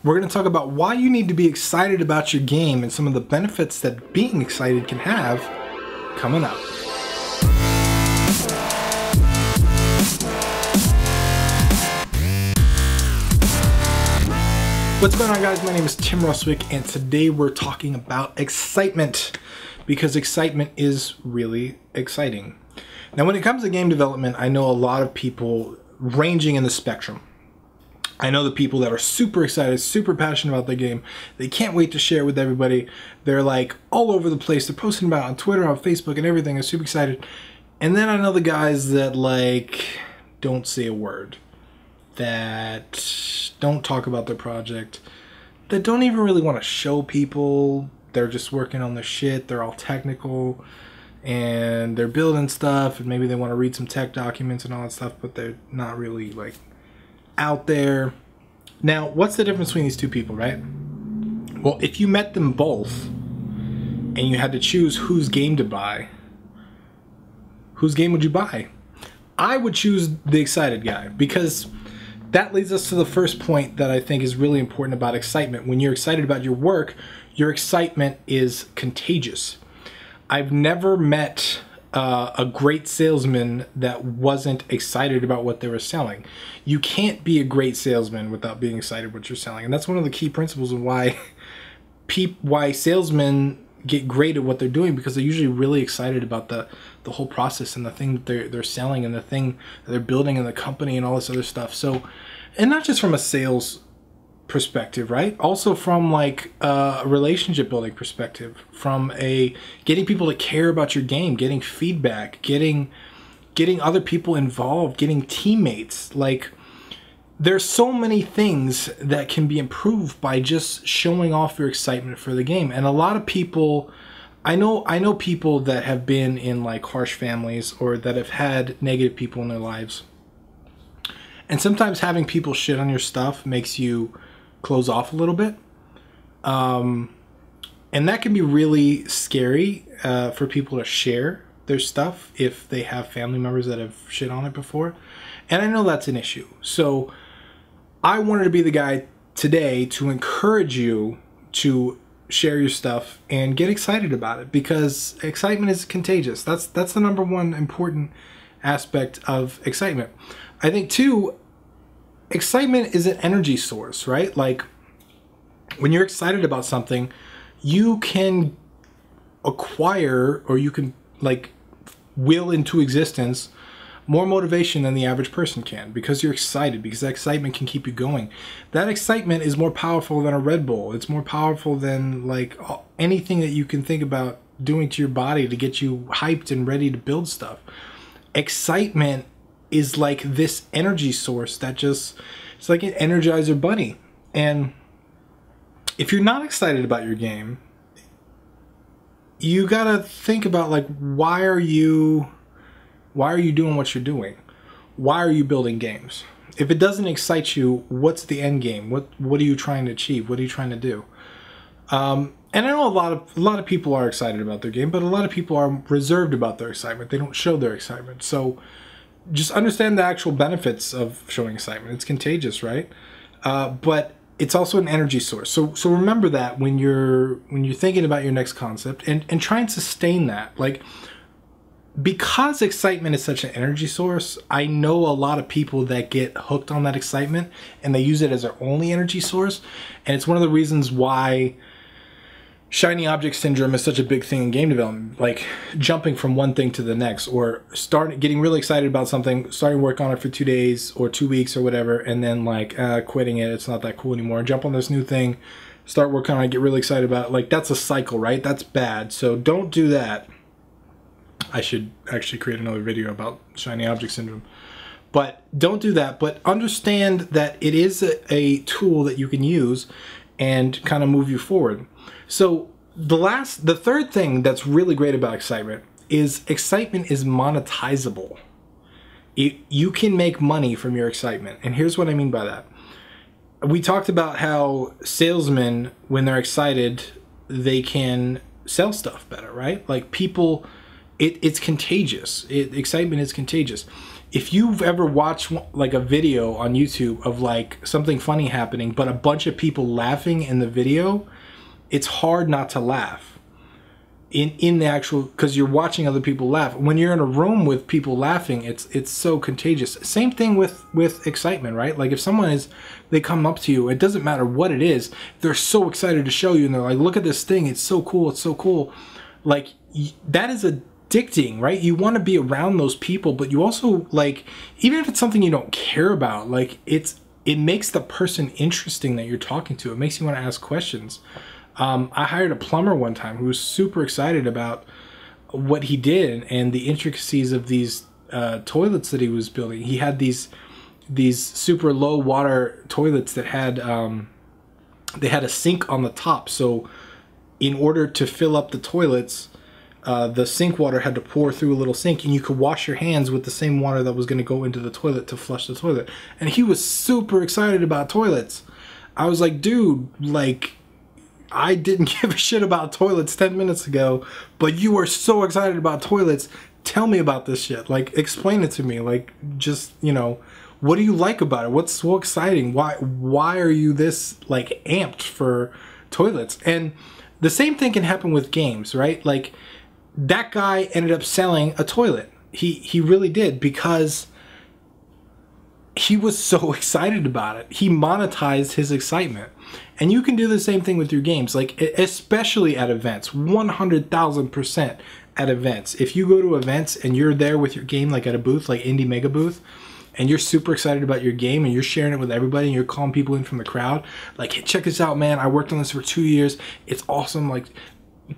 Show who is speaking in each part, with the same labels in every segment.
Speaker 1: We're going to talk about why you need to be excited about your game and some of the benefits that being excited can have coming up. What's going on, guys? My name is Tim Ruswick, and today we're talking about excitement, because excitement is really exciting. Now, when it comes to game development, I know a lot of people ranging in the spectrum. I know the people that are super excited, super passionate about their game. They can't wait to share it with everybody. They're like all over the place. They're posting about it on Twitter, on Facebook, and everything. They're super excited. And then I know the guys that like don't say a word, that don't talk about their project, that don't even really want to show people. They're just working on their shit. They're all technical and they're building stuff, and maybe they want to read some tech documents and all that stuff, but they're not really like out there. Now, what's the difference between these two people, right? Well, if you met them both and you had to choose whose game to buy, whose game would you buy? I would choose the excited guy, because that leads us to the first point that I think is really important about excitement. When you're excited about your work, your excitement is contagious. I've never met a great salesman that wasn't excited about what they were selling. You can't be a great salesman without being excited what you're selling. And that's one of the key principles of why salesmen get great at what they're doing, because they're usually really excited about the whole process and the thing that they're selling and the thing that they're building in the company and all this other stuff. So, and not just from a sales perspective, right? Also from like a relationship building perspective, from a getting people to care about your game, getting feedback, getting other people involved, getting teammates. Like, there's so many things that can be improved by just showing off your excitement for the game. And a lot of people, I know people that have been in like harsh families or that have had negative people in their lives. And sometimes having people shit on your stuff makes you close off a little bit. And that can be really scary for people to share their stuff if they have family members that have shit on it before. And I know that's an issue. So I wanted to be the guy today to encourage you to share your stuff and get excited about it, because excitement is contagious. That's the number one important aspect of excitement. I think too, excitement is an energy source, right? Like, when you're excited about something, you can acquire, or you can like will into existence more motivation than the average person can, because you're excited, because that excitement can keep you going. That excitement is more powerful than a Red Bull. It's more powerful than like anything that you can think about doing to your body to get you hyped and ready to build stuff. Excitement is like this energy source that just, it's like an Energizer bunny. And if you're not excited about your game, you gotta think about like, why are you doing what you're doing? Why are you building games? If it doesn't excite you, what's the end game? What are you trying to achieve? What are you trying to do? And I know a lot of people are excited about their game, but a lot of people are reserved about their excitement. They don't show their excitement. So just understand the actual benefits of showing excitement. It's contagious, right? But it's also an energy source. So remember that when you're thinking about your next concept, and try and sustain that. Like, because excitement is such an energy source, I know a lot of people that get hooked on that excitement and they use it as their only energy source. And it's one of the reasons why shiny object syndrome is such a big thing in game development. Like, jumping from one thing to the next, or getting really excited about something, starting work on it for 2 days or 2 weeks or whatever, and then like quitting it. It's not that cool anymore. Jump on this new thing, start working on it, get really excited about it. Like, that's a cycle, right? That's bad. So don't do that. I should actually create another video about shiny object syndrome. But don't do that. But understand that it is a tool that you can use and kind of move you forward. So the third thing that's really great about excitement is monetizable. You can make money from your excitement. And here's what I mean by that. We talked about how salesmen, when they're excited, they can sell stuff better, right? Like, people, it's contagious. Excitement is contagious. if you've ever watched like a video on YouTube of like something funny happening, but a bunch of people laughing in the video, it's hard not to laugh in the actual, because you're watching other people laugh. When you're in a room with people laughing, it's so contagious. Same thing with excitement, right? Like if someone they come up to you, it doesn't matter what it is, they're so excited to show you, and they're like, look at this thing, it's so cool, it's so cool. Like that is addicting, right? You want to be around those people, but you also, like, even if it's something you don't care about, like it makes the person interesting that you're talking to. It makes you want to ask questions. I hired a plumber one time who was super excited about what he did and the intricacies of these toilets that he was building. He had these super low water toilets that had they had a sink on the top. So in order to fill up the toilets, the sink water had to pour through a little sink, and you could wash your hands with the same water that was going to go into the toilet to flush the toilet. And he was super excited about toilets. I was like, dude, like, I didn't give a shit about toilets 10 minutes ago, but you are so excited about toilets. Tell me about this shit. Like, explain it to me. Like, just, you know, what do you like about it? What's so exciting? Why are you this, like, amped for toilets? And the same thing can happen with games, right? Like, that guy ended up selling a toilet. He really did, because he was so excited about it. He monetized his excitement. And you can do the same thing with your games, like especially at events, 100,000% at events. If you go to events and you're there with your game, like at a booth, like Indie Mega Booth, and you're super excited about your game and you're sharing it with everybody and you're calling people in from the crowd, like, hey, check this out, man. I worked on this for 2 years. It's awesome. Like,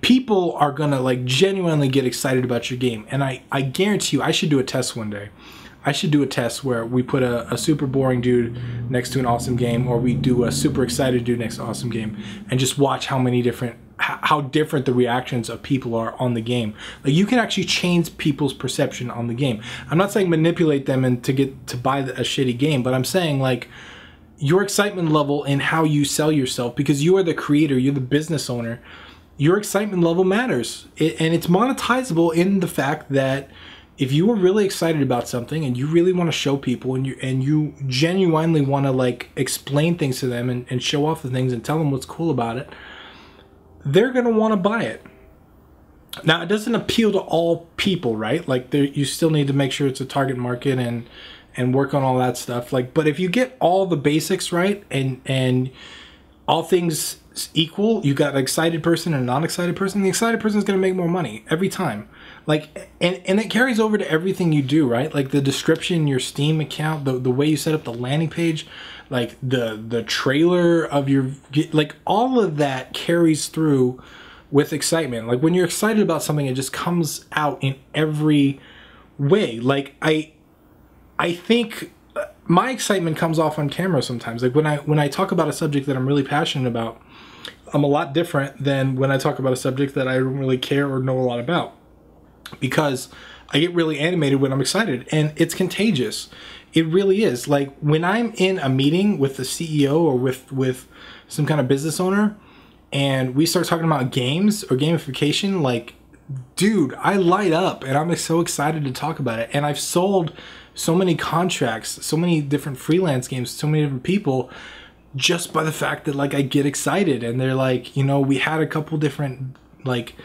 Speaker 1: people are gonna like genuinely get excited about your game. And I guarantee you, I should do a test one day. I should do a test where we put a super boring dude next to an awesome game, or we do a super excited dude next to an awesome game, and just watch how different the reactions of people are on the game. Like, you can actually change people's perception on the game. I'm not saying manipulate them and to buy a shitty game, but I'm saying, like, your excitement level in how you sell yourself, because you are the creator, you're the business owner. Your excitement level matters, and it's monetizable in the fact that if you are really excited about something and you really want to show people, and you genuinely want to, like, explain things to them and show off the things and tell them what's cool about it, they're going to want to buy it. Now, it doesn't appeal to all people, right? Like, you still need to make sure it's a target market and work on all that stuff. Like, but if you get all the basics right and all things equal, you got an excited person and a non-excited person, the excited person is going to make more money every time. Like, and it carries over to everything you do, right? Like the description, your Steam account, the way you set up the landing page, like the trailer of your, like, all of that carries through with excitement. Like, when you're excited about something, it just comes out in every way. Like, I think my excitement comes off on camera sometimes. Like, when I talk about a subject that I'm really passionate about, I'm a lot different than when I talk about a subject that I don't really care or know a lot about, because I get really animated when I'm excited, and it's contagious. It really is. Like, when I'm in a meeting with the CEO or with some kind of business owner, and we start talking about games or gamification, like, dude, I light up and I'm so excited to talk about it. And I've sold so many contracts, so many different freelance games, so many different people, just by the fact that, like, I get excited, and they're like, you know, we had a couple different, like,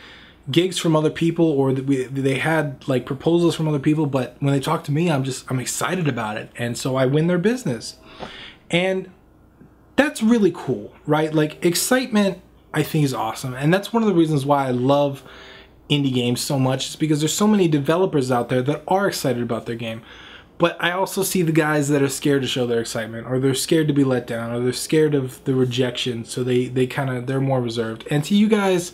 Speaker 1: gigs from other people, or they had, like, proposals from other people, but when they talk to me, I'm excited about it, and so I win their business. And that's really cool, right? Like, excitement, I think, is awesome, and that's one of the reasons why I love indie games so much, is because there's so many developers out there that are excited about their game. But I also see the guys that are scared to show their excitement, or they're scared to be let down, or they're scared of the rejection, so they're more reserved. And to you guys,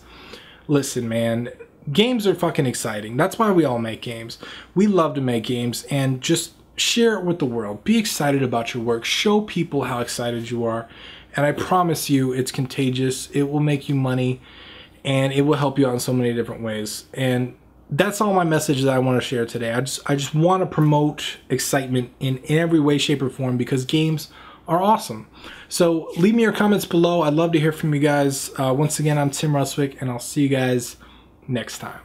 Speaker 1: listen, man, games are fucking exciting. That's why we all make games. We love to make games, and just share it with the world. Be excited about your work. Show people how excited you are. And I promise you, it's contagious. It will make you money, and it will help you out in so many different ways. And that's all my message that I want to share today. I just want to promote excitement in every way, shape, or form, because games are awesome. So leave me your comments below. I'd love to hear from you guys. Once again, I'm Tim Ruswick, and I'll see you guys next time.